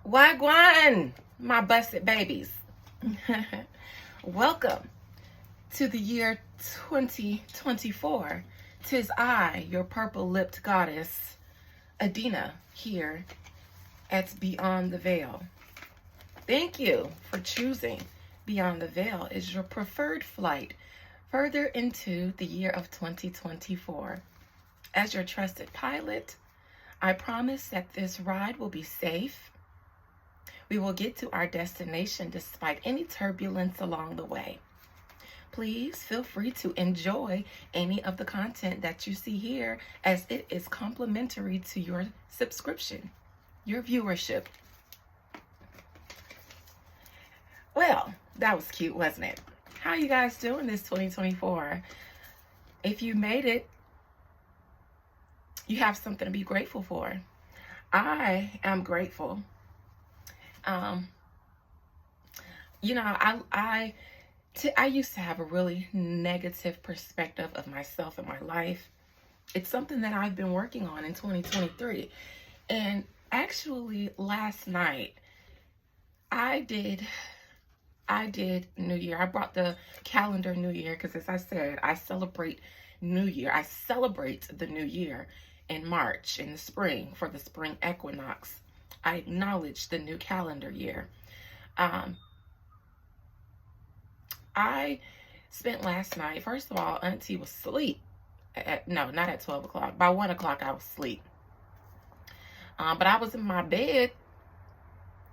Wagwan, my busted babies. Welcome to the year 2024. 'Tis I, your purple-lipped goddess, Adina, here at Beyond the Veil. Thank you for choosing Beyond the Veil as your preferred flight further into the year of 2024. As your trusted pilot, I promise that this ride will be safe. We will get to our destination despite any turbulence along the way. Please feel free to enjoy any of the content that you see here, as it is complimentary to your subscription, your viewership. Well, that was cute, wasn't it? How you guys doing this 2024? If you made it, you have something to be grateful for. I am grateful. I used to have a really negative perspective of myself and my life. It's something that I've been working on in 2023. And actually last night, I did New Year. I brought the calendar New Year because, as I said, I celebrate New Year. I celebrate the New Year in March, in the spring, for the spring equinox. I acknowledge the new calendar year. I spent last night, first of all, Auntie was asleep. No, not at 12 o'clock. By 1 o'clock, I was asleep. But I was in my bed,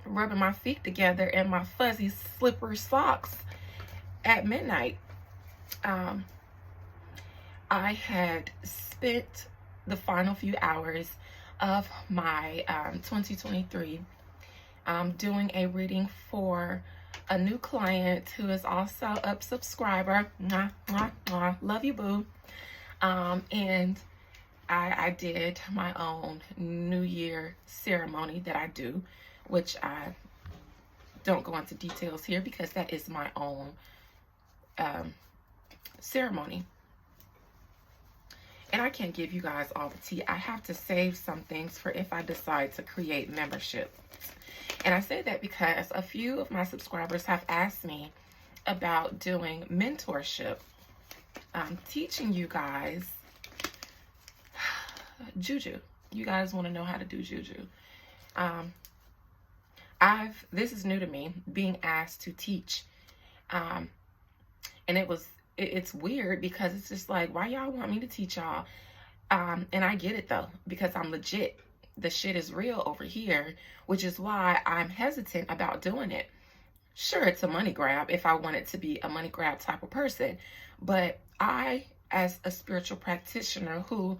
rubbing my feet together in my fuzzy slipper socks at midnight. I had spent the final few hours of my 2023 doing a reading for a new client who is also a subscriber. Mwah, mwah, mwah. Love you, boo. And I did my own New Year ceremony that I do, which I don't go into details here because that is my own ceremony. And I can't give you guys all the tea. I have to save some things for if I decide to create membership. And I say that because a few of my subscribers have asked me about doing mentorship. Teaching you guys juju. You guys want to know how to do juju. This is new to me, being asked to teach. And it's weird because it's just like, why y'all want me to teach y'all? And I get it though, because I'm legit. The shit is real over here, which is why I'm hesitant about doing it. Sure, it's a money grab if I want it to be a money grab type of person. But I, as a spiritual practitioner who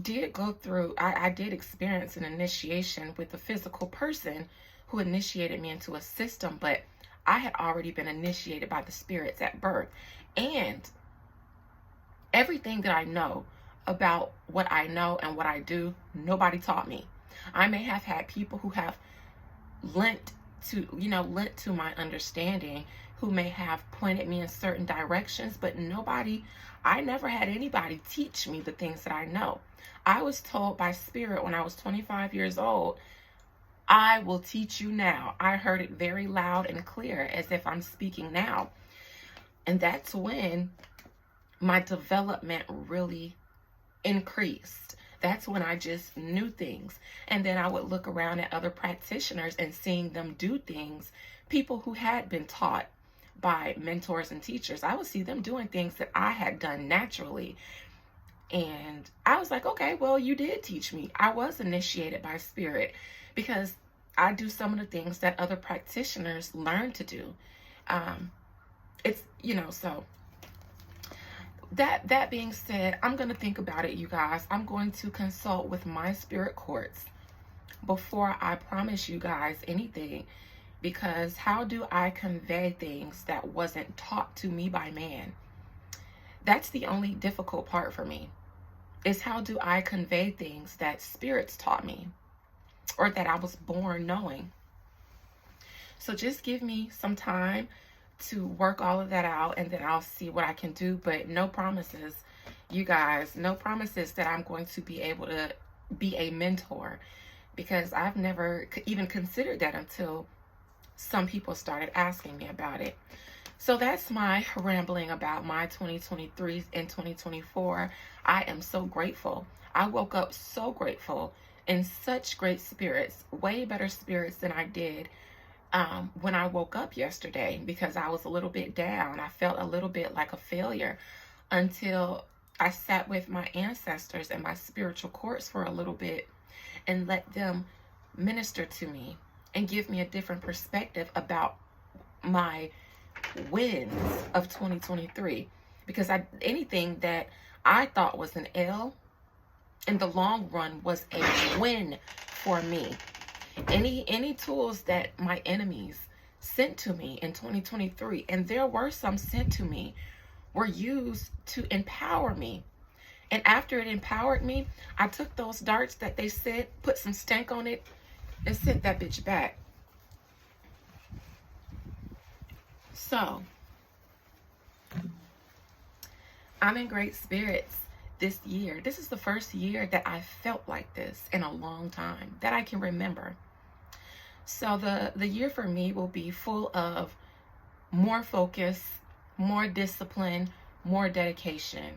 did go through, I did experience an initiation with a physical person who initiated me into a system, but I had already been initiated by the spirits at birth. And everything that I know about what I know and what I do, nobody taught me. I may have had people who have lent to my understanding, who may have pointed me in certain directions, but I never had anybody teach me the things that I know. I was told by spirit when I was 25 years old, I will teach you now. I heard it very loud and clear, as if I'm speaking now. And that's when my development really increased. That's when I just knew things. And then I would look around at other practitioners and seeing them do things, people who had been taught by mentors and teachers. I would see them doing things that I had done naturally. And I was like, okay, well, you did teach me. I was initiated by spirit because I do some of the things that other practitioners learn to do. So that being said, I'm going to think about it, you guys. I'm going to consult with my spirit courts before I promise you guys anything, because how do I convey things that wasn't taught to me by man? That's the only difficult part for me, is how do I convey things that spirits taught me or that I was born knowing? So just give me some time to work all of that out, and then I'll see what I can do. But no promises, you guys, no promises that I'm going to be able to be a mentor because I've never even considered that until some people started asking me about it. So that's my rambling about my 2023 and 2024. I am so grateful. I woke up so grateful, in such great spirits, way better spirits than I did when I woke up yesterday, because I was a little bit down. I felt a little bit like a failure until I sat with my ancestors and my spiritual courts for a little bit and let them minister to me and give me a different perspective about my wins of 2023. Because anything that I thought was an L, in the long run was a win for me. Any tools that my enemies sent to me in 2023, and there were some sent to me, were used to empower me. And after it empowered me, I took those darts that they sent, put some stank on it, and sent that bitch back. So, I'm in great spirits this year. This is the first year that I felt like this in a long time that I can remember. So the year for me will be full of more focus, more discipline, more dedication,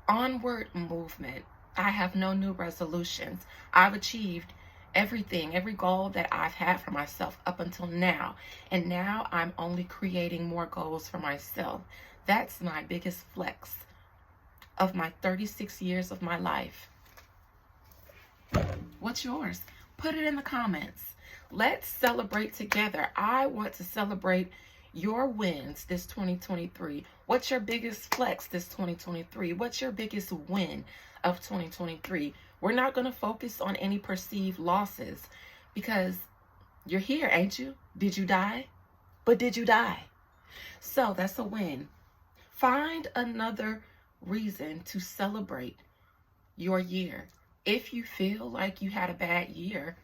onward movement. I have no new resolutions. I've achieved everything, every goal that I've had for myself up until now. And now I'm only creating more goals for myself. That's my biggest flex of my 36 years of my life. What's yours? Put it in the comments. Let's celebrate together. I want to celebrate your wins this 2023. What's your biggest flex this 2023? What's your biggest win of 2023? We're not going to focus on any perceived losses, because you're here, ain't you? Did you die? But did you die? So that's a win. Find another reason to celebrate your year. If you feel like you had a bad year,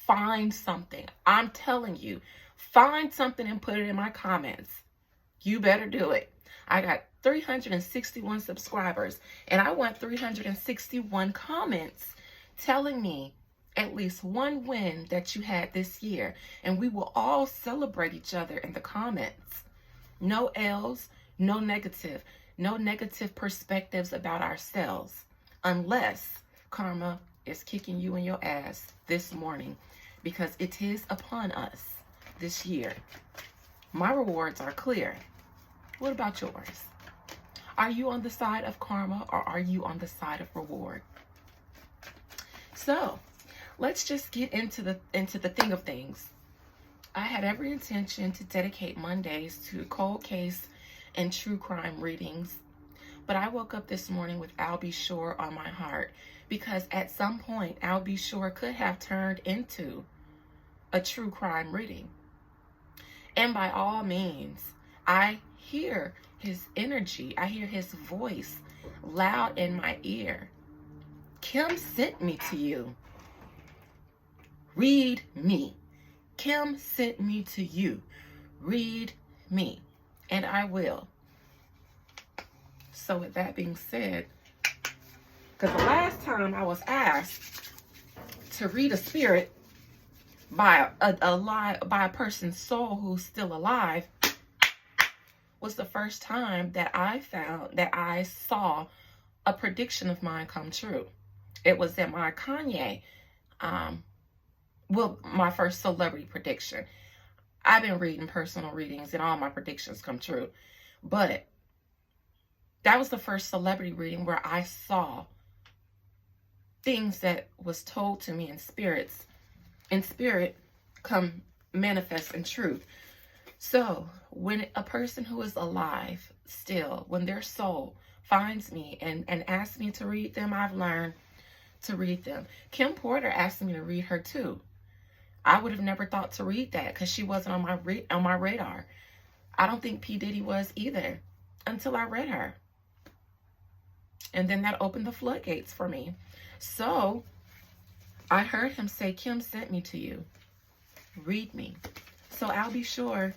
find something. I'm telling you, find something and put it in my comments. You better do it. I got 361 subscribers, and I want 361 comments telling me at least one win that you had this year, and we will all celebrate each other in the comments. No L's, no negative perspectives about ourselves, unless karma is kicking you in your ass this morning, because it is upon us this year. My rewards are clear. What about yours? Are you on the side of karma, or are you on the side of reward? So let's just get into the thing of things. I had every intention to dedicate Mondays to cold case and true crime readings, but I woke up this morning with Al B. Sure on my heart, because at some point Al B. Sure could have turned into a true crime reading. And by all means, I hear his energy, I hear his voice loud in my ear. Kim sent me to you. Read me. Kim sent me to you. Read me. And I will. So with that being said, because the last time I was asked to read a spirit by a person's soul who's still alive, was the first time that I saw a prediction of mine come true. It was at my Kanye, my first celebrity prediction. I've been reading personal readings and all my predictions come true, but that was the first celebrity reading where I saw things that was told to me in spirit come manifest in truth. So when a person who is alive still, when their soul finds me and asks me to read them, I've learned to read them. Kim Porter asked me to read her too. I would have never thought to read that, because she wasn't on my radar. I don't think P. Diddy was either until I read her. And then that opened the floodgates for me. So I heard him say, Kim sent me to you. Read me. So I'll be sure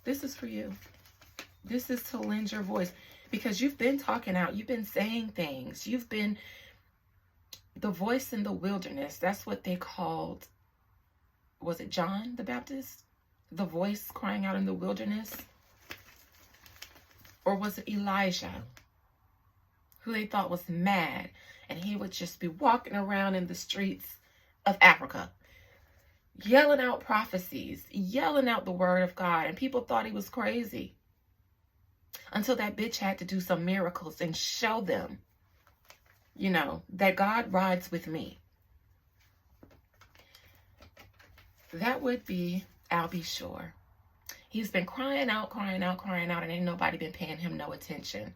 this is for you. This is to lend your voice, because you've been talking out. You've been saying things. You've been The voice in the wilderness, that's what they called, was it John the Baptist? The voice crying out in the wilderness? Or was it Elijah, who they thought was mad, and he would just be walking around in the streets of Africa, yelling out prophecies, yelling out the word of God, and people thought he was crazy, until that bitch had to do some miracles and show them, you know, that God rides with me. That would be Al B. Sure. He's been crying out, crying out, crying out, and ain't nobody been paying him no attention.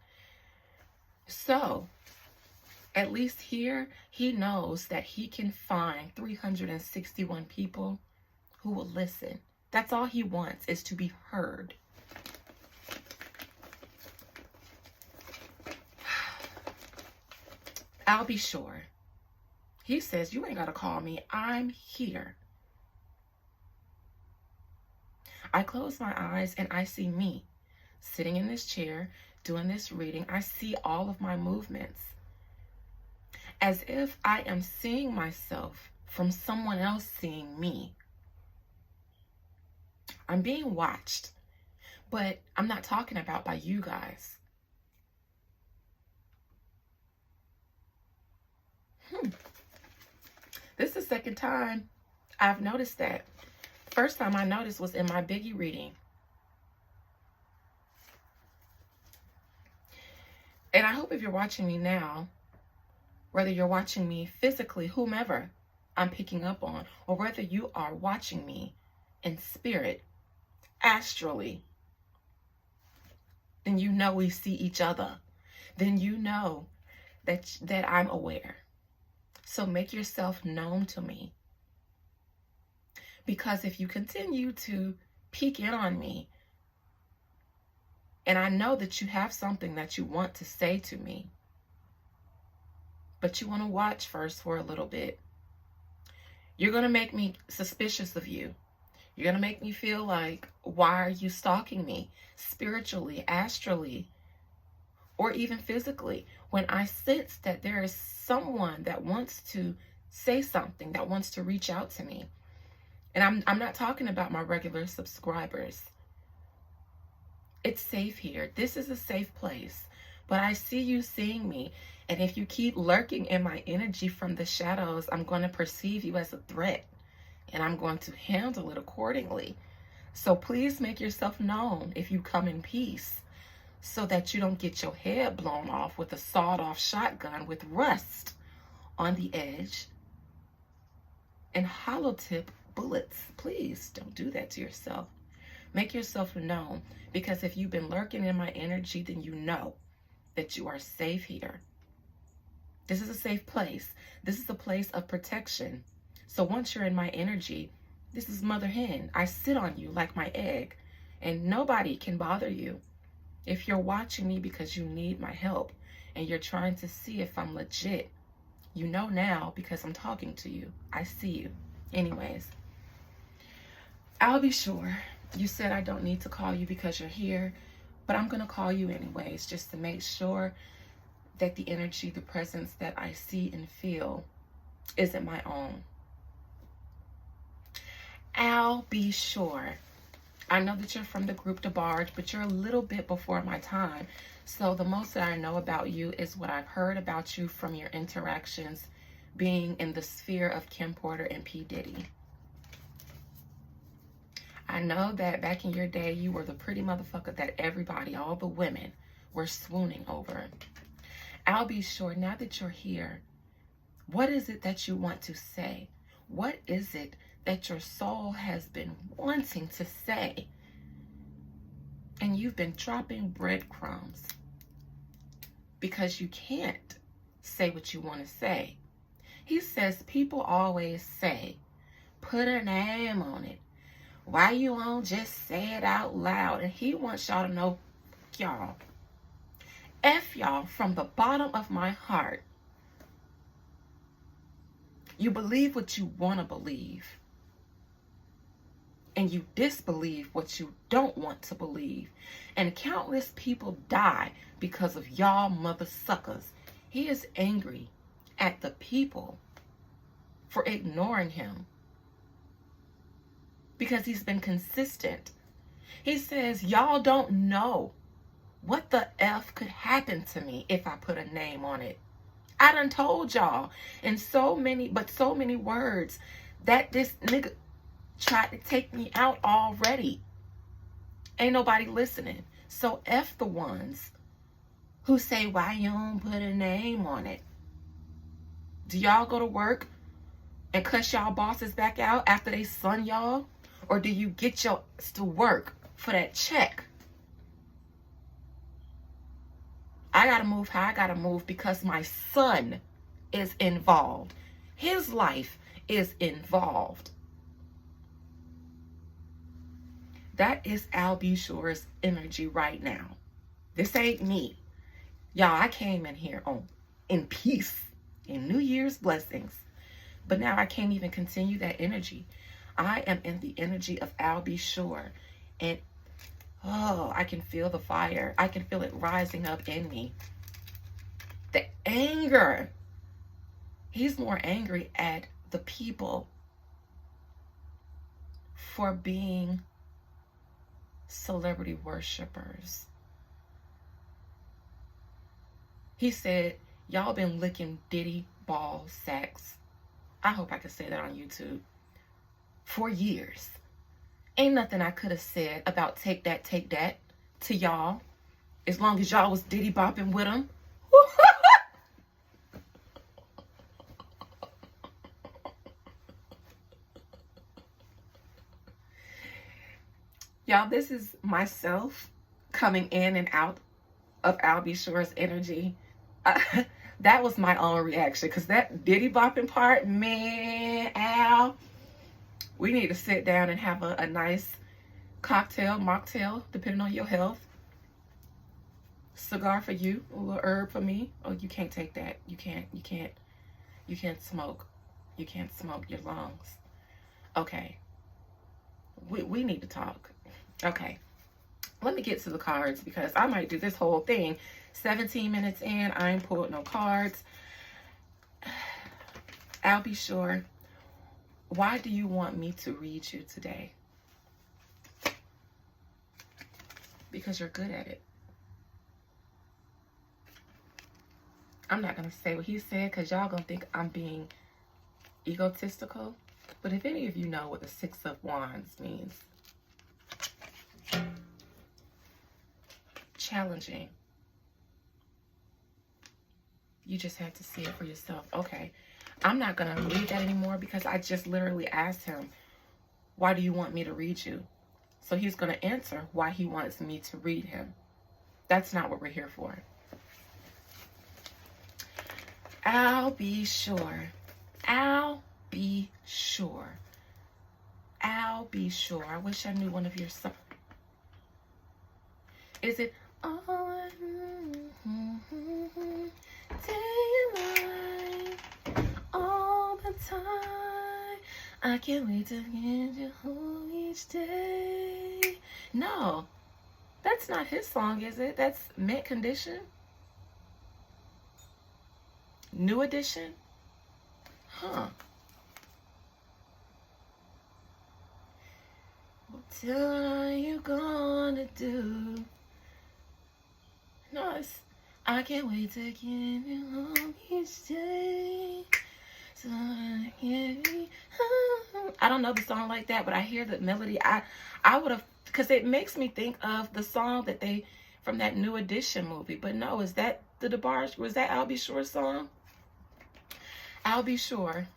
So, at least here, he knows that he can find 361 people who will listen. That's all he wants, is to be heard. I'll be sure. He says, you ain't got to call me. I'm here. I close my eyes and I see me sitting in this chair, doing this reading. I see all of my movements as if I am seeing myself from someone else seeing me. I'm being watched, but I'm not talking about by you guys. This is the second time I've noticed that. First time I noticed was in my Biggie reading. And I hope if you're watching me now, whether you're watching me physically, whomever I'm picking up on, or whether you are watching me in spirit, astrally, then you know we see each other. Then you know that I'm aware. So make yourself known to me. Because if you continue to peek in on me, and I know that you have something that you want to say to me, but you want to watch first for a little bit, you're going to make me suspicious of you. You're going to make me feel like, why are you stalking me spiritually, astrally, or even physically, when I sense that there is someone that wants to say something, that wants to reach out to me. And I'm not talking about my regular subscribers. It's safe here. This is a safe place. But I see you seeing me. And if you keep lurking in my energy from the shadows, I'm going to perceive you as a threat. And I'm going to handle it accordingly. So please make yourself known if you come in peace, so that you don't get your head blown off with a sawed-off shotgun with rust on the edge and hollow tip bullets. Please don't do that to yourself. Make yourself known, because if you've been lurking in my energy, then you know that you are safe here. This is a safe place. This is a place of protection. So once you're in my energy, this is Mother Hen. I sit on you like my egg, and nobody can bother you. If you're watching me because you need my help and you're trying to see if I'm legit, you know now because I'm talking to you. I see you. Anyways, I'll be sure. You said I don't need to call you because you're here, but I'm going to call you anyways, just to make sure that the energy, the presence that I see and feel isn't my own. I'll be sure. I know that you're from the group DeBarge, but you're a little bit before my time. So the most that I know about you is what I've heard about you from your interactions being in the sphere of Kim Porter and P. Diddy. I know that back in your day, you were the pretty motherfucker that everybody, all the women, were swooning over. I'll be sure, now that you're here, what is it that you want to say? What is it that your soul has been wanting to say? And you've been dropping breadcrumbs because you can't say what you want to say. He says people always say, put a name on it. Why you won't just say it out loud? And he wants y'all to know, y'all, F y'all from the bottom of my heart. You believe what you want to believe, and you disbelieve what you don't want to believe. And countless people die because of y'all mother suckers. He is angry at the people for ignoring him because he's been consistent. He says, y'all don't know what the F could happen to me if I put a name on it. I done told y'all in so many words that this nigga tried to take me out already. Ain't nobody listening. So F the ones who say, why you don't put a name on it? Do y'all go to work and cuss y'all bosses back out after they sun y'all? Or do you get your to work for that check? I gotta move how I gotta move because my son is involved. His life is involved. That is Al B. Sure's energy right now. This ain't me. Y'all, I came in here in peace, in New Year's blessings. But now I can't even continue that energy. I am in the energy of Al B. Sure. And oh, I can feel the fire. I can feel it rising up in me. The anger. He's more angry at the people for being celebrity worshipers. He said, y'all been licking Diddy ball sacks. I hope I could say that on YouTube. For years. Ain't nothing I could have said about take that to y'all. As long as y'all was Diddy bopping with him. Y'all, this is myself coming in and out of Al B. Sure's energy. That was my own reaction. Because that Diddy bopping part, man, Al, we need to sit down and have a nice cocktail, mocktail, depending on your health. Cigar for you, a little herb for me. Oh, you can't take that. You can't smoke. You can't smoke your lungs. Okay. We need to talk. Okay. Let me get to the cards because I might do this whole thing. 17 minutes in, I ain't pulled no cards. Al B. Sure. Why do you want me to read you today? Because you're good at it. I'm not going to say what he said because y'all going to think I'm being egotistical. But if any of you know what the Six of Wands means, challenging. You just have to see it for yourself. Okay. I'm not going to read that anymore because I just literally asked him, why do you want me to read you? So he's going to answer why he wants me to read him. That's not what we're here for. Al B. Sure. Al B. Sure. Al B. Sure. I wish I knew one of your songs. Is it all day and night, all the time? I can't wait to get you home each day. No, that's not his song, is it? That's Mint Condition? New Edition? Huh. What are you gonna do? No, it's I can't wait to get you home each day. So I can't be home. I don't know the song like that, but I hear the melody. I would have, because it makes me think of the song that they from that New Edition movie. But no, is that the DeBarge? Was that Al B. Sure's song? Al B. Sure.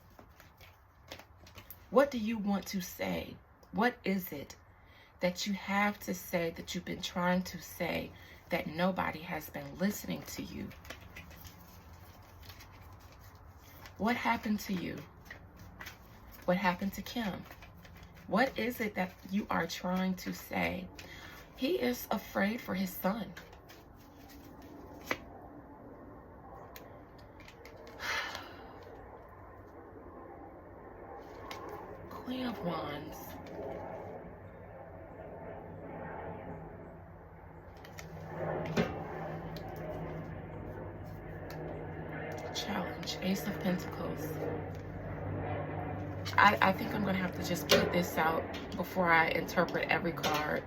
What do you want to say? What is it that you have to say that you've been trying to say that nobody has been listening to you? What happened to you? What happened to Kim? What is it that you are trying to say? He is afraid for his son. Queen of Wands. Challenge. message. Ace of Pentacles. I think I'm going to have to just put this out before I interpret every card.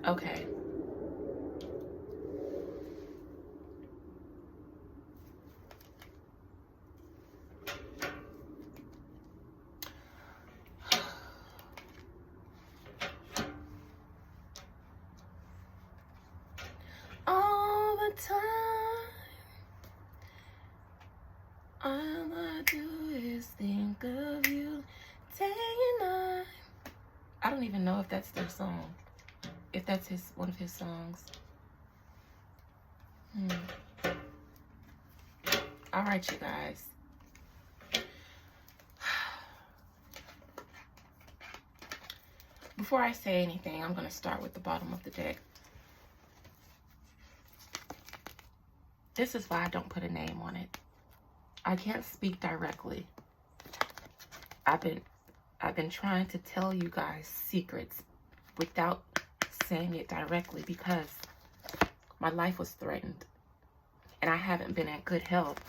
Okay. All the time, all I do is think of you day and night. I don't even know if that's their song. If that's one of his songs. All right, you guys. Before I say anything, I'm going to start with the bottom of the deck. This is why I don't put a name on it. I can't speak directly. I've been trying to tell you guys secrets without saying it directly because my life was threatened. And I haven't been in good health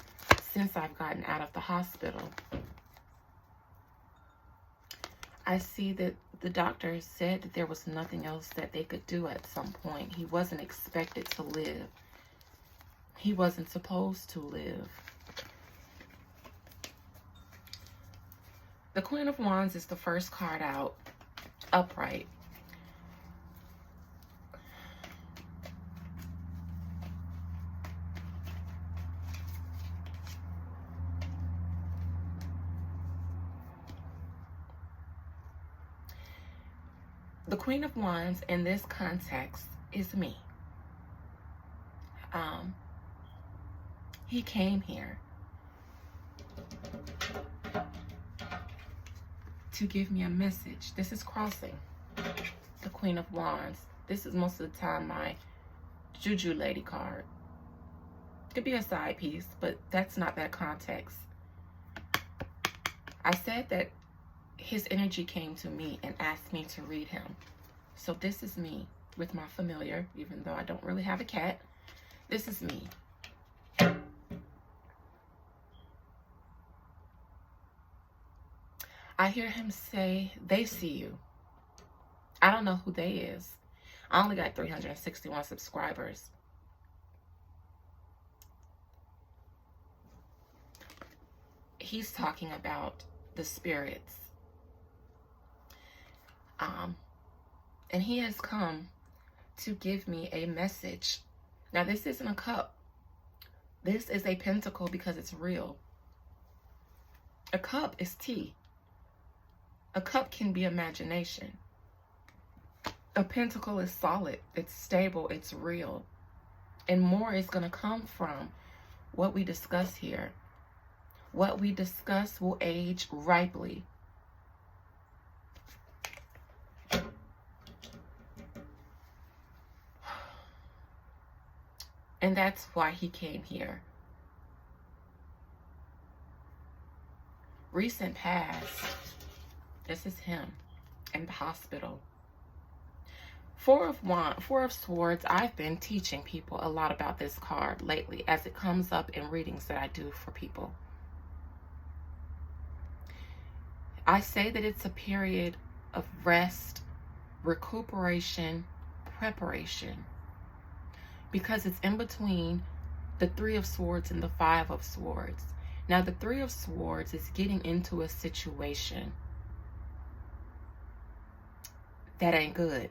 since I've gotten out of the hospital. I see that the doctor said that there was nothing else that they could do at some point. He wasn't expected to live. He wasn't supposed to live. The Queen of Wands is the first card out, upright. The Queen of Wands in this context is me. He came here to give me a message. This is crossing the Queen of Wands. This is most of the time my Juju Lady card. Could be a side piece, but that's not that context. I said that his energy came to me and asked me to read him. So this is me with my familiar, even though I don't really have a cat. This is me. I hear him say, they see you. I don't know who they is. I only got 361 subscribers. He's talking about the spirits. And he has come to give me a message. Now, this isn't a cup. This is a pentacle because it's real. A cup is tea. A cup can be imagination. A pentacle is solid. It's stable. It's real. And more is going to come from what we discuss here. What we discuss will age ripely. And that's why he came here. Recent past. This is him in the hospital. Four of Swords. I've been teaching people a lot about this card lately as it comes up in readings that I do for people. I say that it's a period of rest, recuperation, preparation. Because it's in between the Three of Swords and the Five of Swords. Now, the Three of Swords is getting into a situation that ain't good,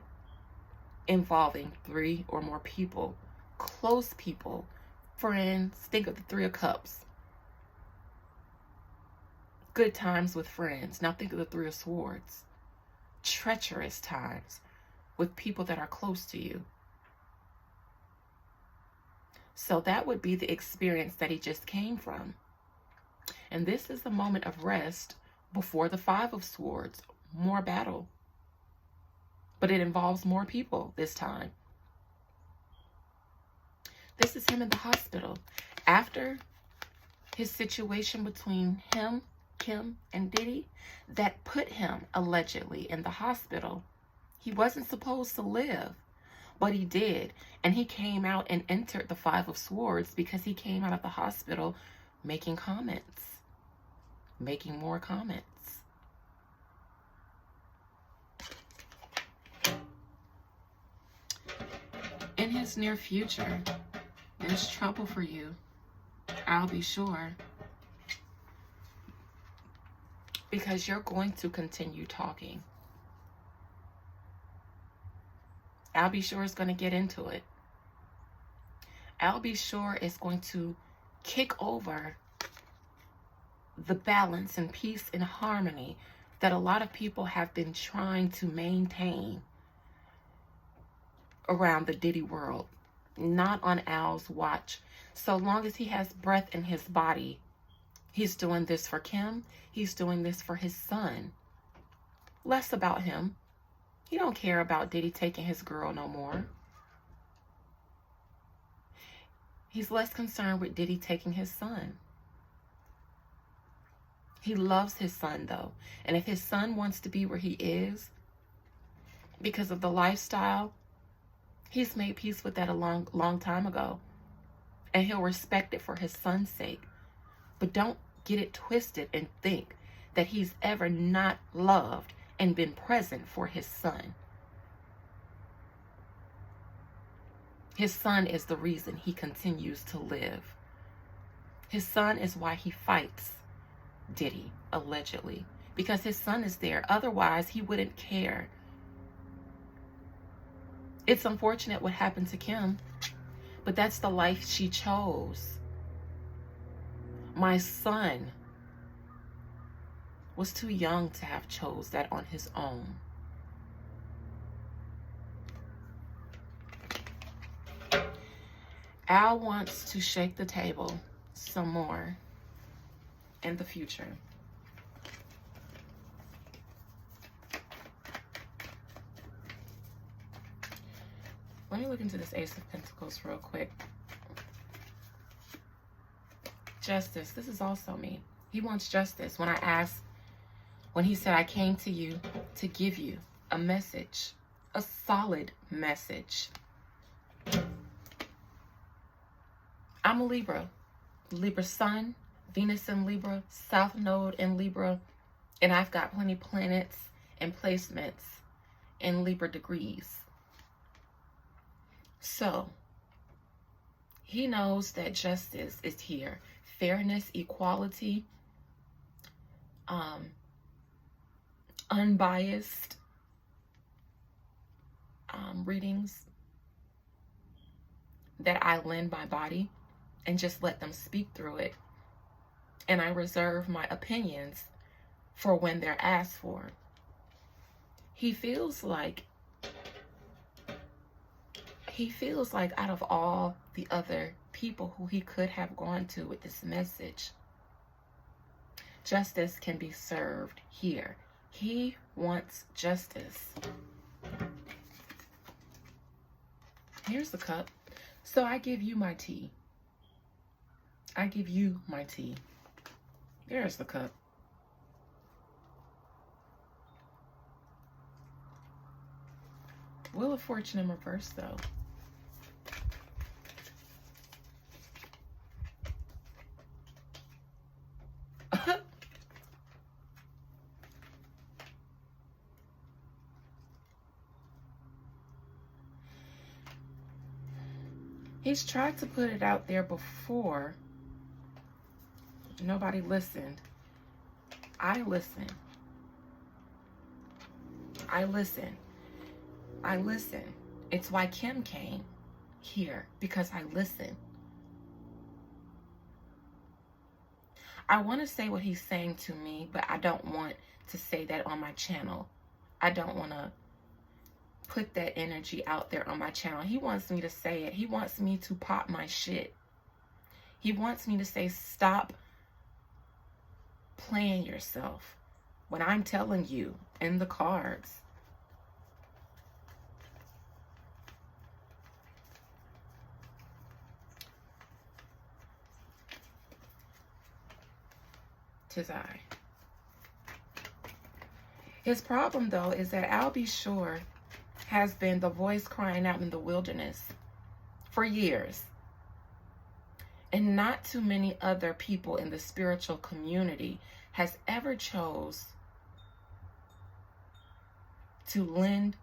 involving 3 or more people, close people, friends. Think of the Three of Cups. Good times with friends. Now think of the Three of Swords. Treacherous times with people that are close to you. So that would be the experience that he just came from. And this is the moment of rest before the Five of Swords. More battle. But it involves more people this time. This is him in the hospital. After his situation between him Kim and Diddy, that put him allegedly in the hospital. He wasn't supposed to live, but he did. And he came out and entered the Five of Swords because he came out of the hospital making comments, making more comments. In his near future, there's trouble for you. I'll be sure. Because you're going to continue talking. I'll be sure is going to get into it. I'll be sure is going to kick over the balance and peace and harmony that a lot of people have been trying to maintain around the Diddy world. Not on Al's watch. So long as he has breath in his body, he's doing this for Kim. He's doing this for his son. Less about him. He don't care about Diddy taking his girl no more. He's less concerned with Diddy taking his son. He loves his son though. And if his son wants to be where he is because of the lifestyle, he's made peace with that a long time ago. And he'll respect it for his son's sake. But don't get it twisted and think that he's ever not loved and been present for his son. His son is the reason he continues to live. His son is why he fights Diddy, allegedly. Because his son is there. Otherwise, he wouldn't care. It's unfortunate what happened to Kim, but that's the life she chose. My son was too young to have chose that on his own. Al wants to shake the table some more in the future. Let me look into this Ace of Pentacles real quick. Justice. This is also me. He wants justice. When he said, I came to you to give you a message, a solid message. I'm a Libra. Libra Sun, Venus in Libra, South Node in Libra, and I've got plenty planets and placements in Libra degrees. So, he knows that justice is here. Fairness, equality, unbiased readings that I lend my body and just let them speak through it. And I reserve my opinions for when they're asked for. He feels like out of all the other people who he could have gone to with this message, justice can be served here. He wants justice. Here's the cup. So I give you my tea. I give you my tea. There's the cup. Wheel of Fortune in reverse, though. He's tried to put it out there before. Nobody listened. I listen. I listen. I listen. It's why Kim came here, because I listen. I want to say what he's saying to me, but I don't want to say that on my channel. I don't want to put that energy out there on my channel. He wants me to say it. He wants me to pop my shit. He wants me to say, stop playing yourself when I'm telling you in the cards. Tis I. His problem, though, is that Al B. Sure has been the voice crying out in the wilderness for years. And not too many other people in the spiritual community has ever chose to lend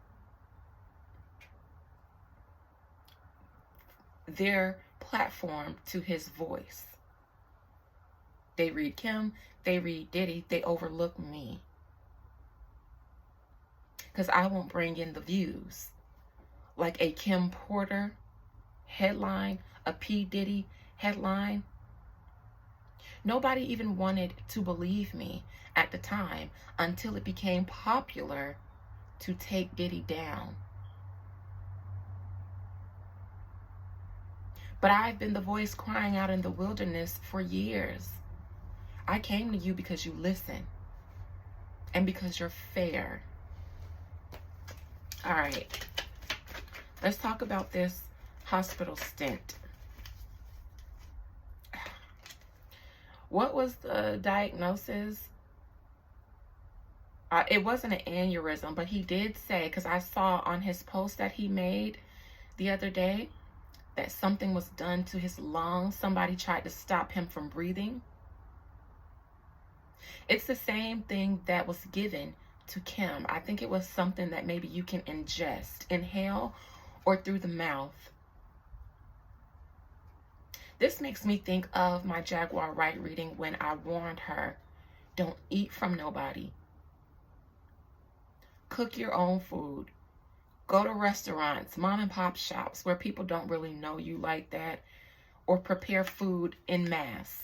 their platform to his voice. They read Kim, they read Diddy, they overlook me. Because I won't bring in the views. Like a Kim Porter headline, a P. Diddy headline. Nobody even wanted to believe me at the time until it became popular to take Diddy down. But I've been the voice crying out in the wilderness for years. I came to you because you listen and because you're fair. All right, let's talk about this hospital stint. What was the diagnosis? It wasn't an aneurysm, but he did say, because I saw on his post that he made the other day, that something was done to his lungs. Somebody tried to stop him from breathing. It's the same thing that was given to Kim. I think it was something that maybe you can ingest, inhale, or through the mouth. This makes me think of my Jaguar Wright reading when I warned her, don't eat from nobody. Cook your own food. Go to restaurants, mom and pop shops where people don't really know you like that, or prepare food en masse.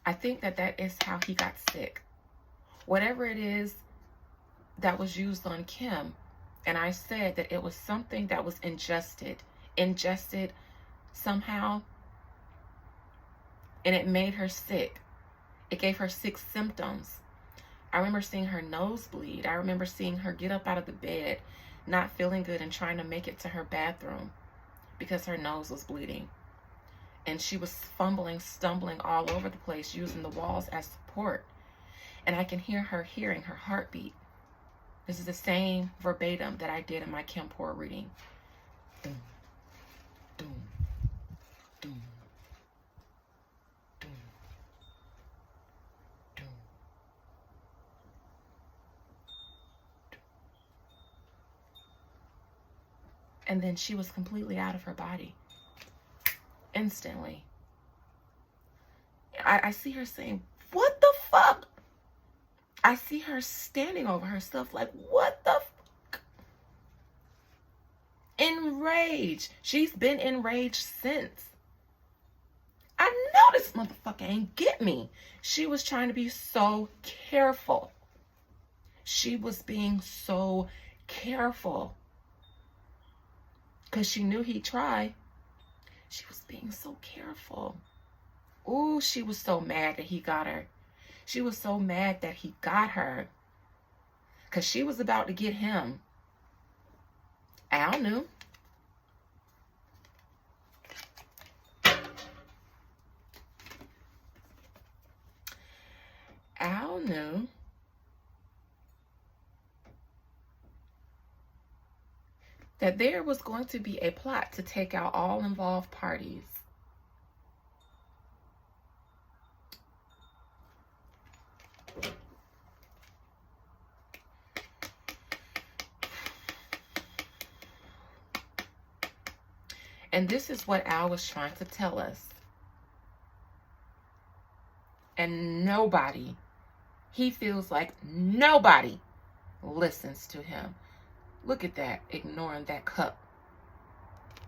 I think that is how he got sick. Whatever it is that was used on Kim, and I said that it was something that was ingested somehow, and it made her sick. It gave her sick symptoms. I remember seeing her nose bleed. I remember seeing her get up out of the bed, not feeling good and trying to make it to her bathroom because her nose was bleeding. And she was fumbling, stumbling all over the place, using the walls as support. And I can hear her hearing her heartbeat. This is the same verbatim that I did in my Kim Porter reading. Doom, doom, doom, doom, doom. And then she was completely out of her body. Instantly. I see her saying, what the fuck? I see her standing over herself like, what the fuck? Enraged. She's been enraged since. I know this motherfucker ain't get me. She was trying to be so careful. She was being so careful. Because she knew he'd try. She was being so careful. Ooh, she was so mad that he got her. She was so mad that he got her. Because she was about to get him. Al knew. Al knew. That there was going to be a plot to take out all involved parties. And this is what Al was trying to tell us. And nobody, he feels like nobody listens to him. Look at that, ignoring that cup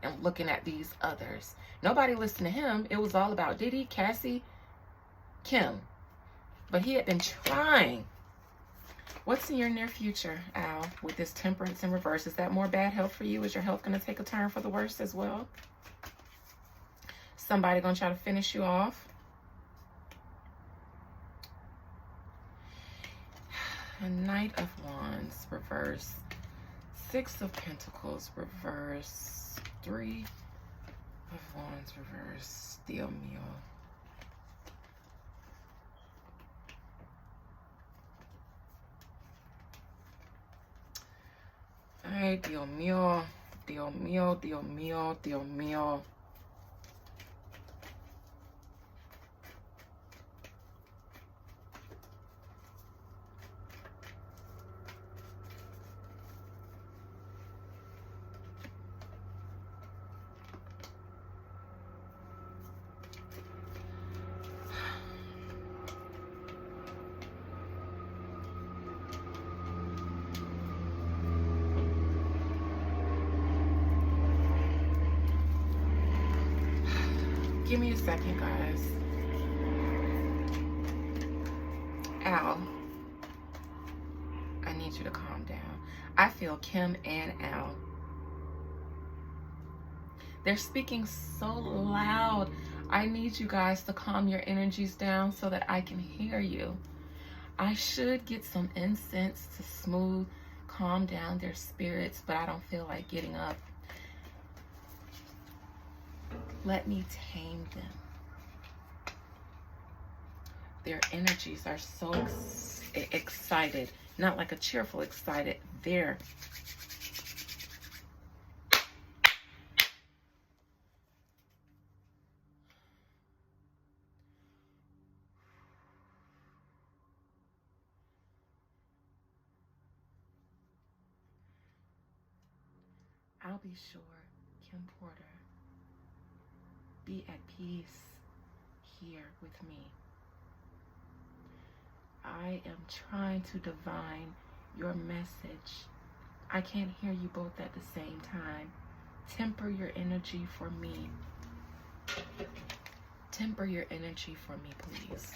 and looking at these others. Nobody listened to him. It was all about Diddy, Cassie, Kim. But he had been trying. What's in your near future, Al, with this temperance in reverse? Is that more bad health for you? Is your health going to take a turn for the worse as well? Somebody going to try to finish you off? A Knight of Wands reverse. Six of Pentacles reverse. Three of Wands reverse. Dios mío. Ay, Dios mío. Dios mío, Dios mío, Dios mío. Give me a second, guys. Al, I need you to calm down. I feel Kim and Al. They're speaking so loud. I need you guys to calm your energies down so that I can hear you. I should get some incense to smooth, calm down their spirits, but I don't feel like getting up. Let me tame them. Their energies are so excited. Not like a cheerful excited. They're I'll be sure, Kim Porter, be at peace here with me. I am trying to divine your message. I can't hear you both at the same time. Temper your energy for me. Temper your energy for me, please.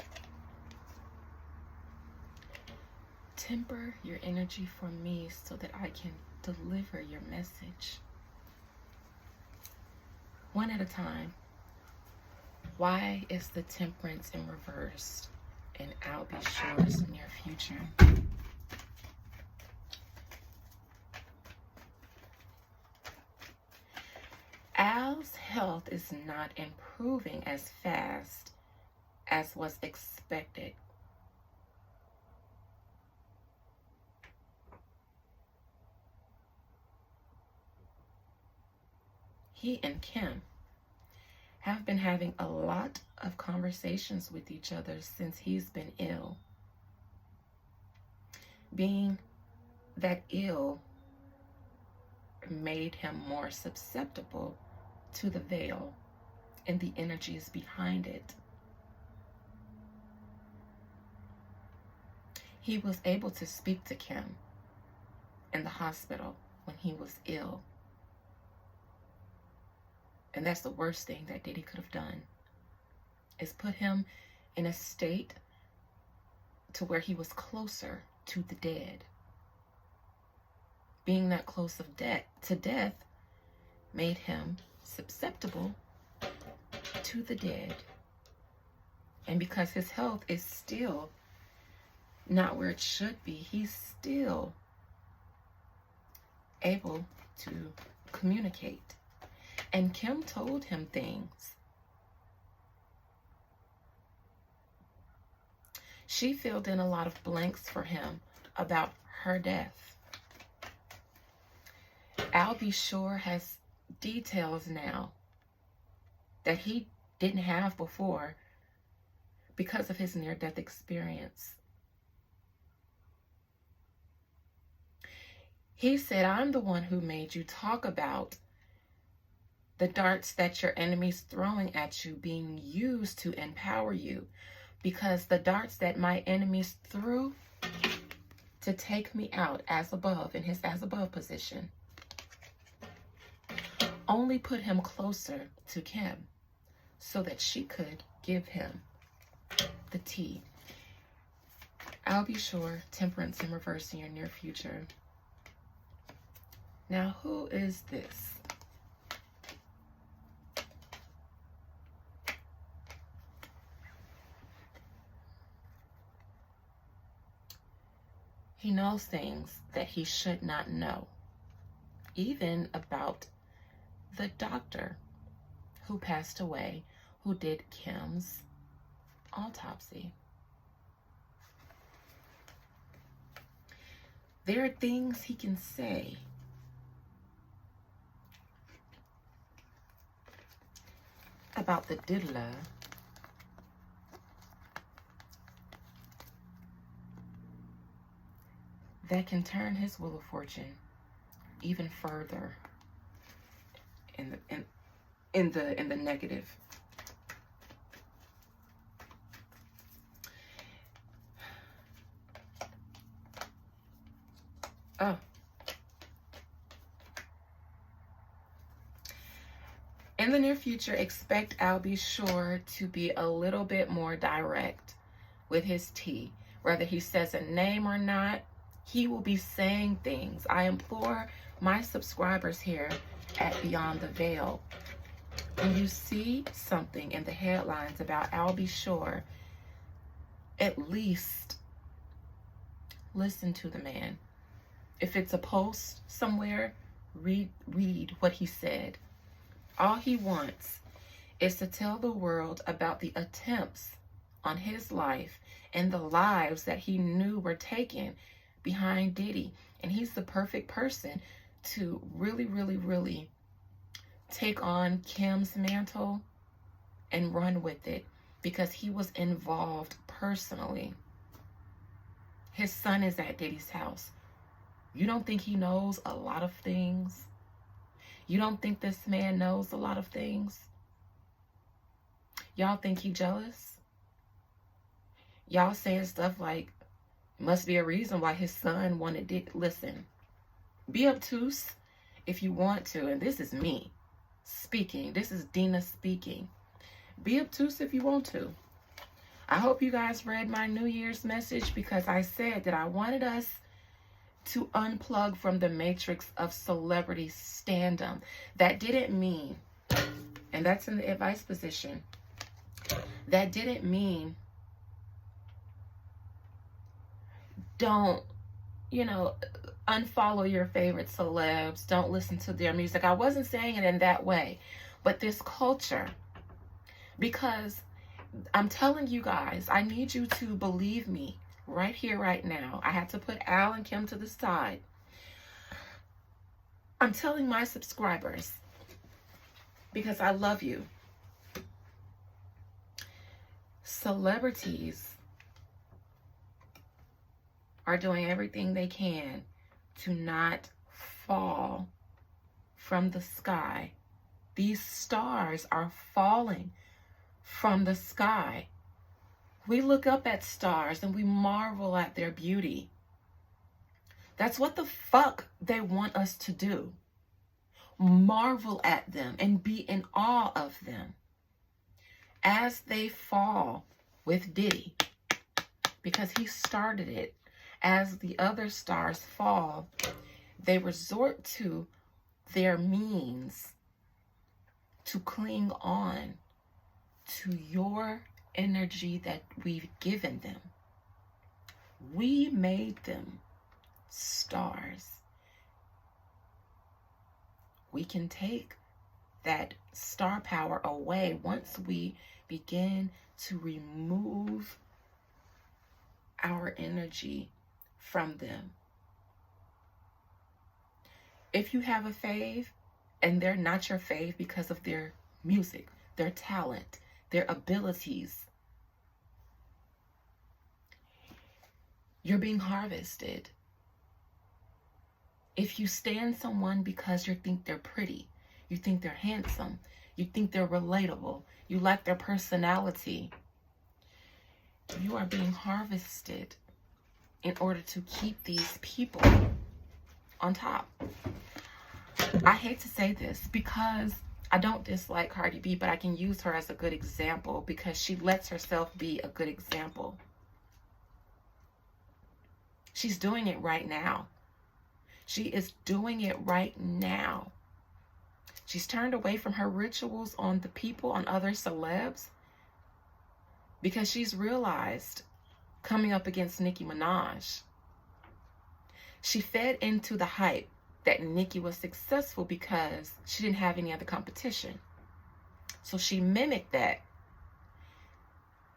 Temper your energy for me so that I can deliver your message. One at a time. Why is the Temperance in reverse? And I'll be sure's near future. Al's health is not improving as fast as was expected. He and Kim have been having a lot of conversations with each other since he's been ill. Being that ill made him more susceptible to the veil and the energies behind it. He was able to speak to Kim in the hospital when he was ill. And that's the worst thing that Diddy could have done, is put him in a state to where he was closer to the dead. Being that close to death made him susceptible to the dead. And because his health is still not where it should be, he's still able to communicate. And Kim told him things. She filled in a lot of blanks for him about her death. Al B. Sure has details now that he didn't have before because of his near-death experience. He said, I'm the one who made you talk about the darts that your enemy's throwing at you being used to empower you, because the darts that my enemies threw to take me out as above, in his as above position, only put him closer to Kim so that she could give him the tea. I'll be sure, Temperance in reverse in your near future. Now, who is this? He knows things that he should not know. even about the doctor who passed away, who did Kim's autopsy. There are things he can say about the diddler that can turn his wheel of fortune even further in the negative. Oh. In the near future, expect Al B. Sure to be a little bit more direct with his tea. Whether he says a name or not, he will be saying things. I implore my subscribers here at Beyond the Veil, when you see something in the headlines about Al B. Sure, at least listen to the man. If it's a post somewhere, read what he said. All he wants is to tell the world about the attempts on his life and the lives that he knew were taken behind Diddy. And he's the perfect person to really, really, really take on Kim's mantle and run with it, because he was involved personally. His son is at Diddy's house. You don't think he knows a lot of things? You don't think this man knows a lot of things? Y'all think he jealous? Y'all saying stuff like, must be a reason why his son wanted it. Listen, be obtuse if you want to. And this is me speaking. This is Dina speaking. Be obtuse if you want to. I hope you guys read my New Year's message, because I said that I wanted us to unplug from the matrix of celebrity stardom. That didn't mean, and that's in the advice position, that didn't mean don't, unfollow your favorite celebs, don't listen to their music. I wasn't saying it in that way, but this culture, because I'm telling you guys, I need you to believe me right here, right now. I had to put Al and Kim to the side. I'm telling my subscribers, because I love you. Celebrities are doing everything they can to not fall from the sky. These stars are falling from the sky. We look up at stars and we marvel at their beauty. That's what the fuck they want us to do. Marvel at them and be in awe of them as they fall with Diddy, because he started it. As the other stars fall, they resort to their means to cling on to your energy that we've given them. We made them stars. We can take that star power away once we begin to remove our energy from them. If you have a fave and they're not your fave because of their music, their talent, their abilities, you're being harvested. If you stand someone because you think they're pretty, you think they're handsome, you think they're relatable, you like their personality, you are being harvested in order to keep these people on top. I hate to say this because I don't dislike Cardi B, but I can use her as a good example because she lets herself be a good example. She's doing it right now. She is doing it right now. She's turned away from her rituals on the people, on other celebs, because she's realized, coming up against Nicki Minaj, she fed into the hype that Nicki was successful because she didn't have any other competition. So she mimicked that.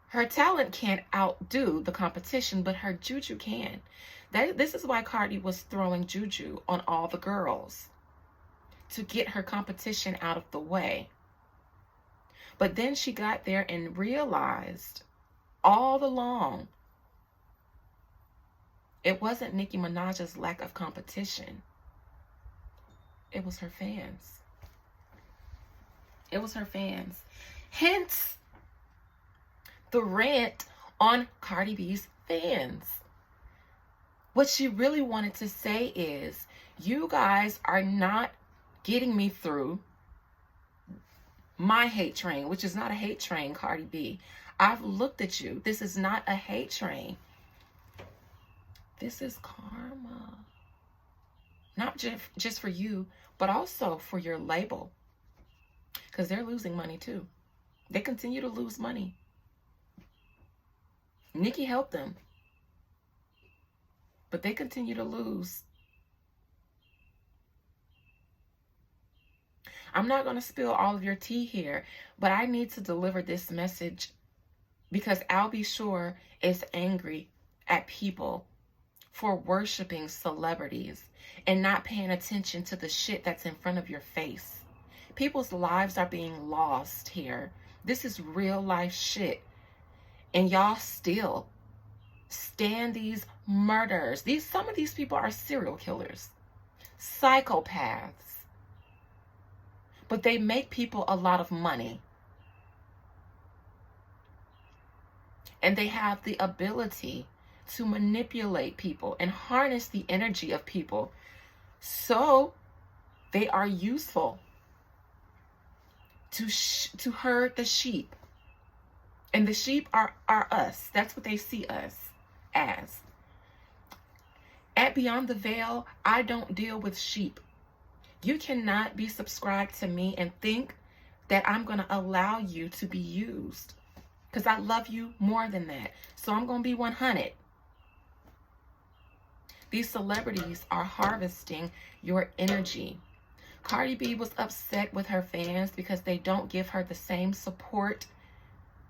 Her talent can't outdo the competition, but her juju can. This is why Cardi was throwing juju on all the girls, to get her competition out of the way. But then she got there and realized all along it wasn't Nicki Minaj's lack of competition. It was her fans. It was her fans. Hence, the rant on Cardi B's fans. What she really wanted to say is, you guys are not getting me through my hate train, which is not a hate train, Cardi B. I've looked at you. This is not a hate train. This is karma. Not just for you, but also for your label. Because they're losing money too. They continue to lose money. Nicki helped them. But they continue to lose. I'm not going to spill all of your tea here, but I need to deliver this message because Al B. Sure is angry at people for worshiping celebrities and not paying attention to the shit that's in front of your face. People's lives are being lost here. This is real life shit. And y'all still stand these murders. Some of these people are serial killers, psychopaths. But they make people a lot of money. And they have the ability to manipulate people and harness the energy of people. So they are useful to herd the sheep. And the sheep are us. That's what they see us as. At Beyond the Veil, I don't deal with sheep. You cannot be subscribed to me and think that I'm going to allow you to be used. Because I love you more than that. So I'm going to be 100. These celebrities are harvesting your energy. Cardi B was upset with her fans because they don't give her the same support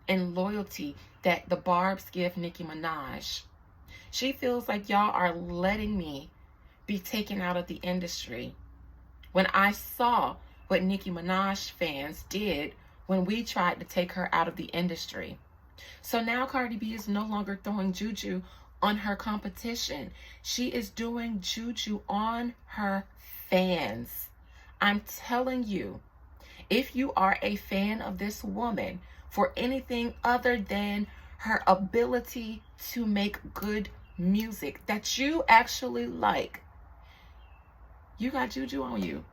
and loyalty that the Barbs give Nicki Minaj. She feels like y'all are letting me be taken out of the industry. When I saw what Nicki Minaj fans did when we tried to take her out of the industry. So now Cardi B is no longer throwing juju on her competition. She is doing juju on her fans. I'm telling you, if you are a fan of this woman for anything other than her ability to make good music that you actually like, you got juju on you.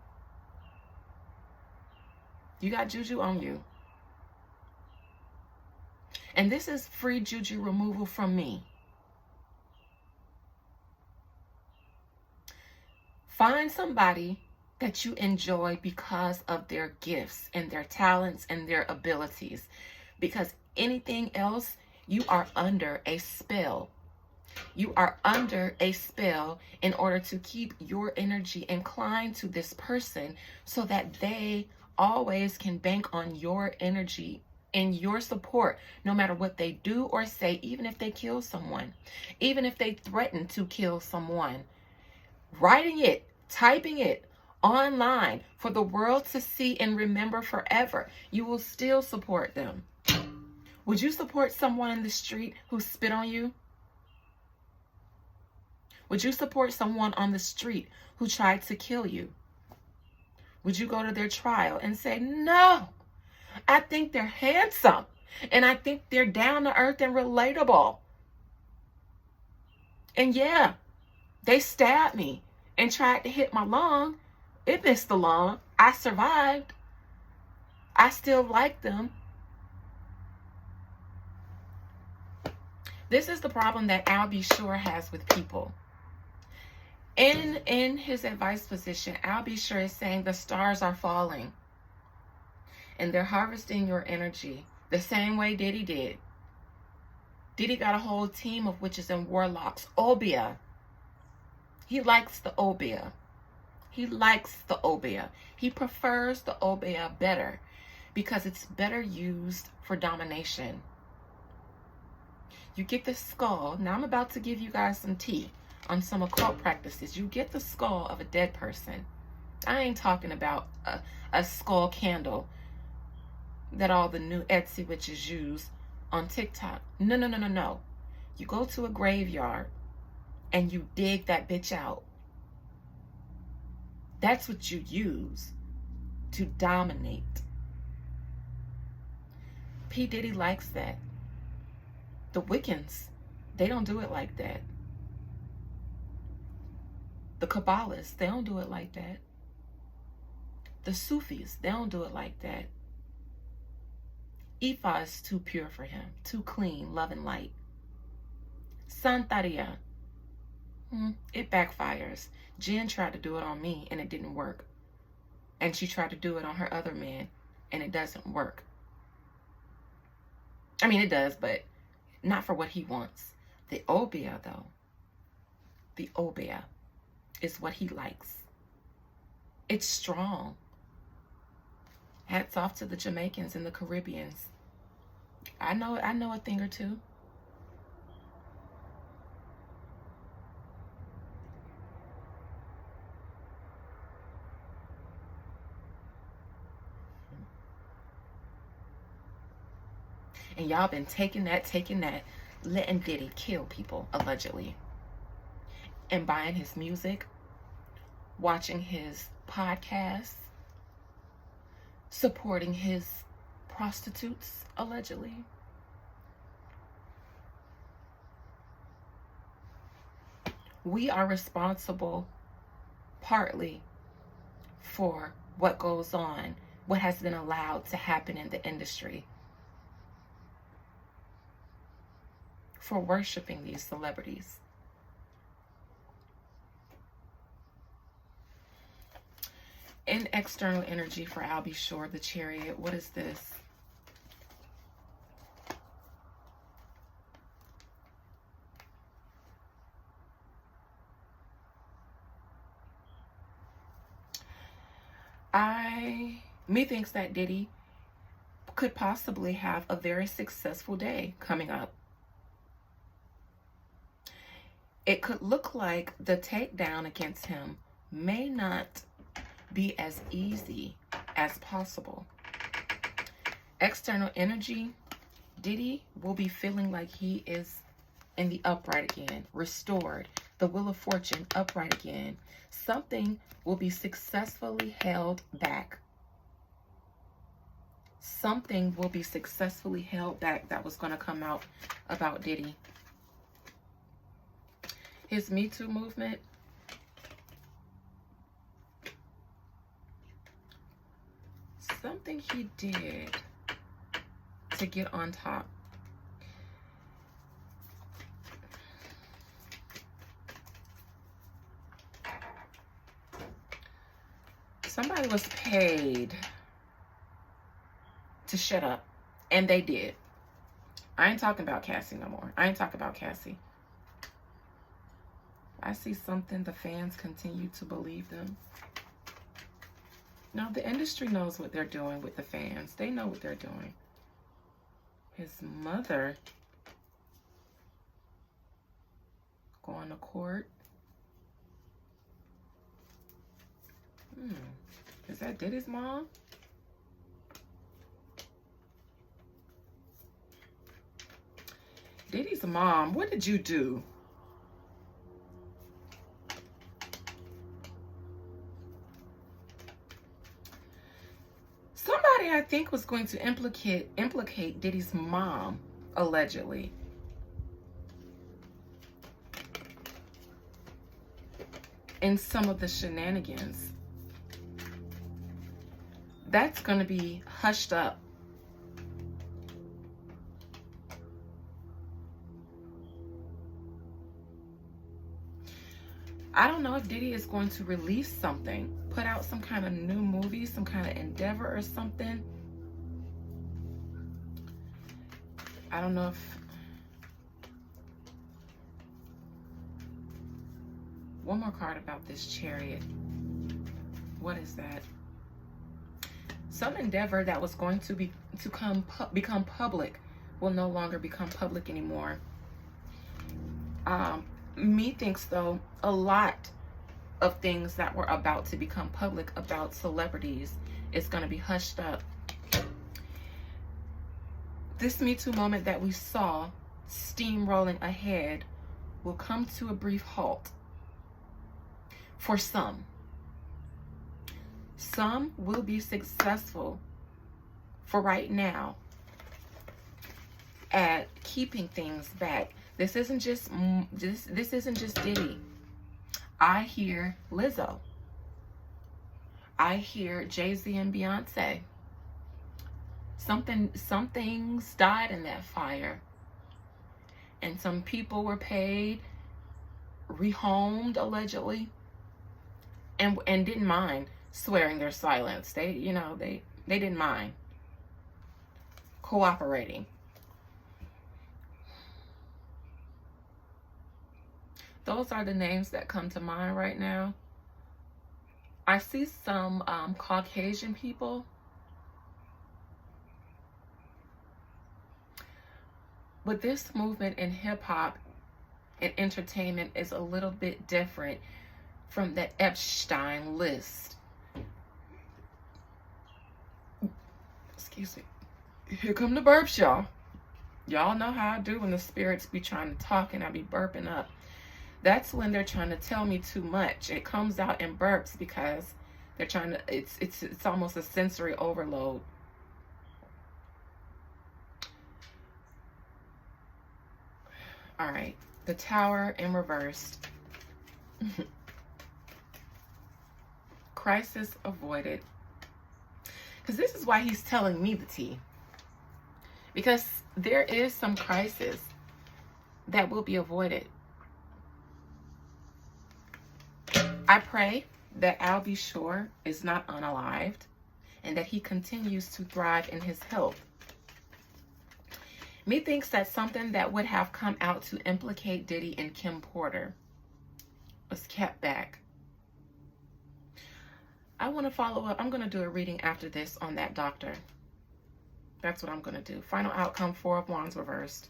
You got juju on you. And this is free juju removal from me. Find somebody that you enjoy because of their gifts and their talents and their abilities. Because anything else, you are under a spell. You are under a spell in order to keep your energy inclined to this person so that they always can bank on your energy and your support, no matter what they do or say, even if they kill someone, even if they threaten to kill someone. Writing it, typing it online for the world to see and remember forever, you will still support them. Would you support someone in the street who spit on you? Would you support someone on the street who tried to kill you? Would you go to their trial and say, no, I think they're handsome and I think they're down to earth and relatable. And yeah, they stabbed me and tried to hit my lung. It missed the lung. I survived. I still like them. This is the problem that Al B. Sure has with people. In his advice position, Al B. Sure is saying the stars are falling. And they're harvesting your energy the same way Diddy did. Diddy got a whole team of witches and warlocks. Obeah. He likes the Obeah. He likes the obeah. He prefers the obeah better because it's better used for domination. You get the skull. Now I'm about to give you guys some tea on some occult practices. You get the skull of a dead person. I ain't talking about a skull candle that all the new Etsy witches use on TikTok. No, no, no, no, no. You go to a graveyard and you dig that bitch out. That's what you use to dominate. P. Diddy likes that. The Wiccans, they don't do it like that. The Kabbalists, they don't do it like that. The Sufis, they don't do it like that. Ifa is too pure for him, too clean, love and light. Santeria, it backfires. Jen tried to do it on me and it didn't work. And she tried to do it on her other man and it doesn't work. I mean, it does, but not for what he wants. The obeah, though, the obeah is what he likes. It's strong. Hats off to the Jamaicans and the Caribbeans. I know a thing or two. And y'all been taking that, letting Diddy kill people, allegedly. And buying his music, watching his podcasts, supporting his prostitutes, allegedly. We are responsible partly for what goes on, what has been allowed to happen in the industry, for worshiping these celebrities. In external energy for Albie Shore, the Chariot, what is this? Methinks that Diddy could possibly have a very successful day coming up. It could look like the takedown against him may not be as easy as possible. External energy, Diddy will be feeling like he is in the upright again, restored. The Wheel of Fortune, upright again. Something will be successfully held back. Something will be successfully held back that was going to come out about Diddy. His Me Too movement, something he did to get on top. Somebody was paid to shut up, and they did. I ain't talking about Cassie no more. I ain't talking about Cassie. I see something, the fans continue to believe them. Now, the industry knows what they're doing with the fans. They know what they're doing. His mother going to court. Is that Diddy's mom? Diddy's mom, what did you do? Somebody, I think, was going to implicate Diddy's mom, allegedly. In some of the shenanigans. That's going to be hushed up. I don't know if Diddy is going to release something, put out some kind of new movie, some kind of endeavor or something. I don't know if... One more card about this Chariot. what is that? Some endeavor that was going to become public will no longer become public anymore. Methinks though, a lot of things that were about to become public about celebrities is going to be hushed up. This Me Too moment that we saw steamrolling ahead will come to a brief halt for some. Some will be successful for right now at keeping things back. This isn't just Diddy. I hear Lizzo. I hear Jay-Z and Beyonce. Some things died in that fire. And some people were paid, rehomed allegedly, and didn't mind swearing their silence. They didn't mind cooperating. Those are the names that come to mind right now. I see some Caucasian people. But this movement in hip-hop and entertainment is a little bit different from that Epstein list. Excuse me. Here come the burps, y'all. Y'all know how I do when the spirits be trying to talk and I be burping up. That's when they're trying to tell me too much. It comes out in burps because they're trying to, it's almost a sensory overload. All right, the Tower in reversed. Crisis avoided. Because this is why he's telling me the tea. Because there is some crisis that will be avoided. I pray that Al B. Sure is not unalived and that he continues to thrive in his health. Methinks that something that would have come out to implicate Diddy and Kim Porter was kept back. I want to follow up. I'm going to do a reading after this on that doctor. That's what I'm going to do. Final outcome, 4 of Wands reversed.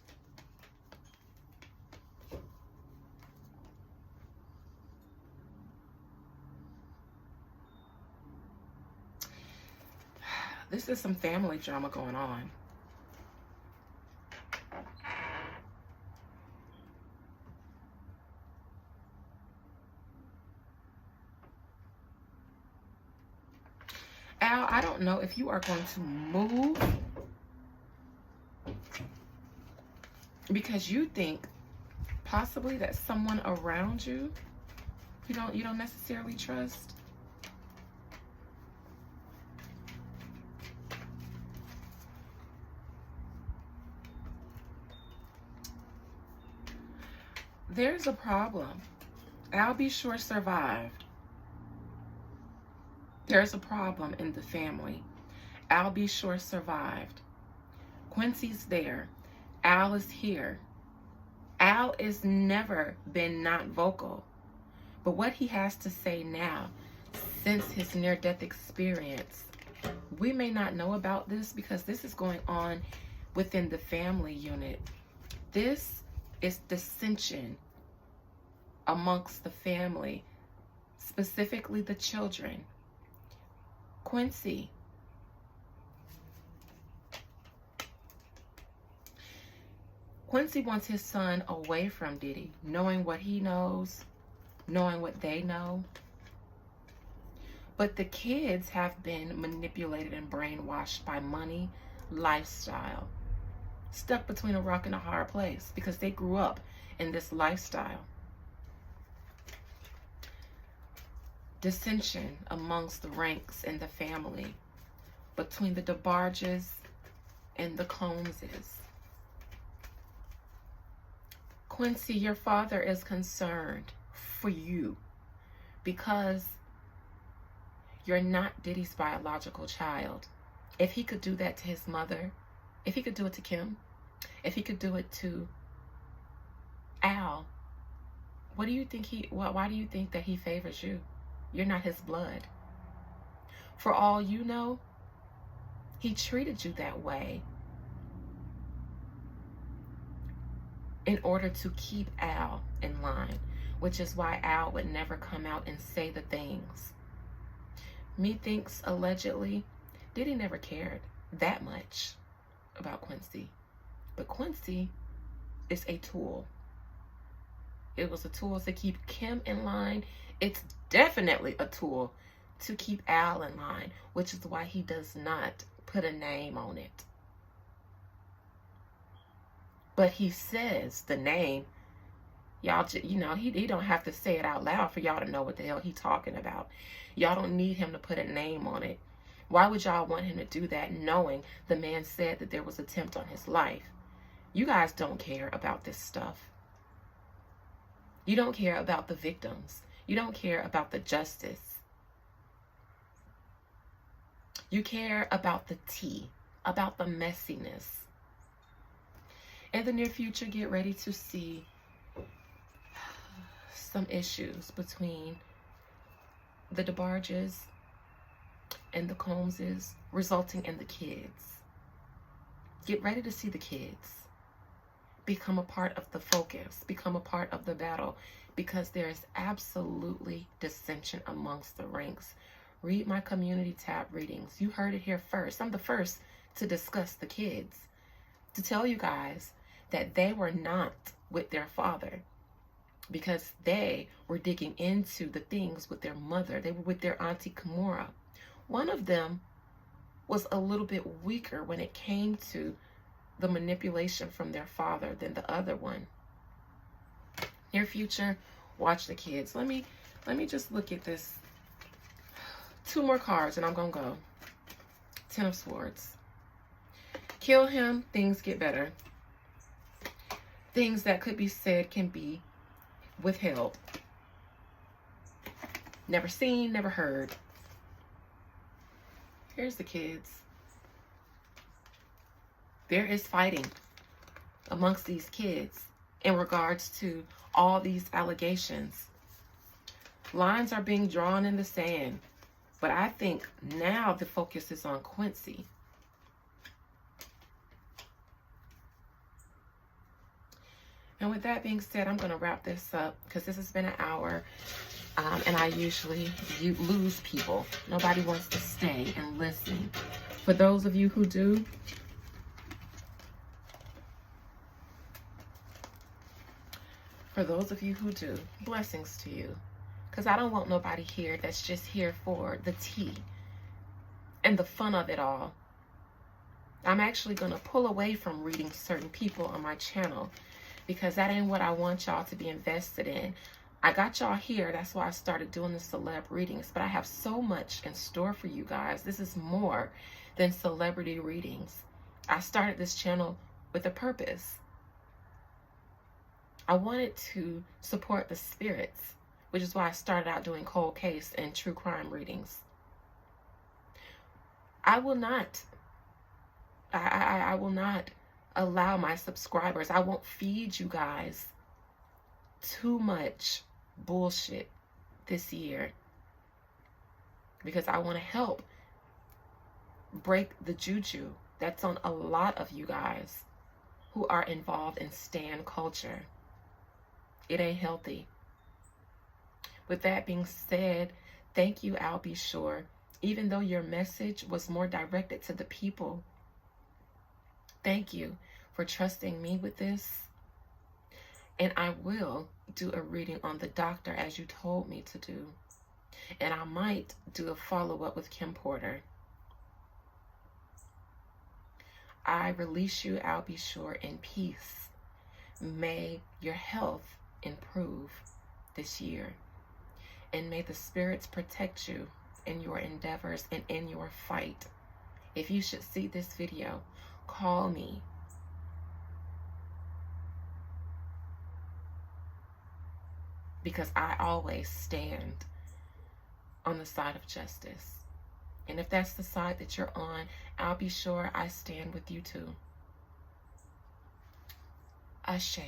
This is some family drama going on. Al, I don't know if you are going to move because you think possibly that someone around you you don't necessarily trust. There's a problem. Al B. Sure survived. There's a problem in the family. Al B. Sure survived. Quincy's there. Al is here. Al has never been not vocal. But what he has to say now, since his near-death experience, we may not know about this because this is going on within the family unit. This is dissension amongst the family, specifically the children. Quincy wants his son away from Diddy, knowing what he knows, knowing what they know. But the kids have been manipulated and brainwashed by money, lifestyle, stuck between a rock and a hard place because they grew up in this lifestyle. Dissension amongst the ranks in the family between the DeBarges and the Combses. Quincy, your father is concerned for you because you're not Diddy's biological child. If he could do that to his mother, if he could do it to Kim, if he could do it to Al, what do you think why do you think that he favors you? You're not his blood. For all you know, he treated you that way in order to keep Al in line, which is why Al would never come out and say the things. Methinks, allegedly, Diddy never cared that much about Quincy. But Quincy is a tool. It was a tool to keep Kim in line. It's definitely a tool to keep Al in line, which is why he does not put a name on it. But he says the name. Y'all, you know, he don't have to say it out loud for y'all to know what the hell he talking about. Y'all don't need him to put a name on it. Why would y'all want him to do that knowing the man said that there was an attempt on his life? You guys don't care about this stuff. You don't care about the victims. You don't care about the justice. You care about the tea, about the messiness. In the near future, get ready to see some issues between the DeBarges and the Combses, resulting in the kids. Get ready to see the kids become a part of the focus, become a part of the battle, because there is absolutely dissension amongst the ranks. Read my community tab readings. You heard it here first. I'm the first to discuss the kids, to tell you guys that they were not with their father because they were digging into the things with their mother. They were with their Auntie Kimora. One of them was a little bit weaker when it came to the manipulation from their father than the other one. Near future, watch the kids. Let me just look at this. 2 more cards and I'm gonna go. 10 of Swords. Kill him, things get better. Things that could be said can be withheld. Never seen, never heard. Here's the kids. There is fighting amongst these kids in regards to all these allegations. Lines are being drawn in the sand. But I think now the focus is on Quincy. And with that being said, I'm going to wrap this up because this has been an hour. And I usually lose people. Nobody wants to stay and listen. For those of you who do, blessings to you. Because I don't want nobody here that's just here for the tea and the fun of it all. I'm actually going to pull away from reading certain people on my channel because that ain't what I want y'all to be invested in. I got y'all here. That's why I started doing the celeb readings. But I have so much in store for you guys. This is more than celebrity readings. I started this channel with a purpose. I wanted to support the spirits, which is why I started out doing cold case and true crime readings. I will not allow my subscribers, I won't feed you guys too much bullshit this year because I want to help break the juju that's on a lot of you guys who are involved in stan culture. It ain't healthy. With that being said, thank you, Al B. Sure. Even though your message was more directed to the people, thank you for trusting me with this. And I will do a reading on the doctor as you told me to do. And I might do a follow-up with Kim Porter. I release you, Al B. Sure, in peace. May your health improve this year. And may the spirits protect you in your endeavors and in your fight. If you should see this video, call me. Because I always stand on the side of justice. And if that's the side that you're on, I'll be sure I stand with you too. Ashe.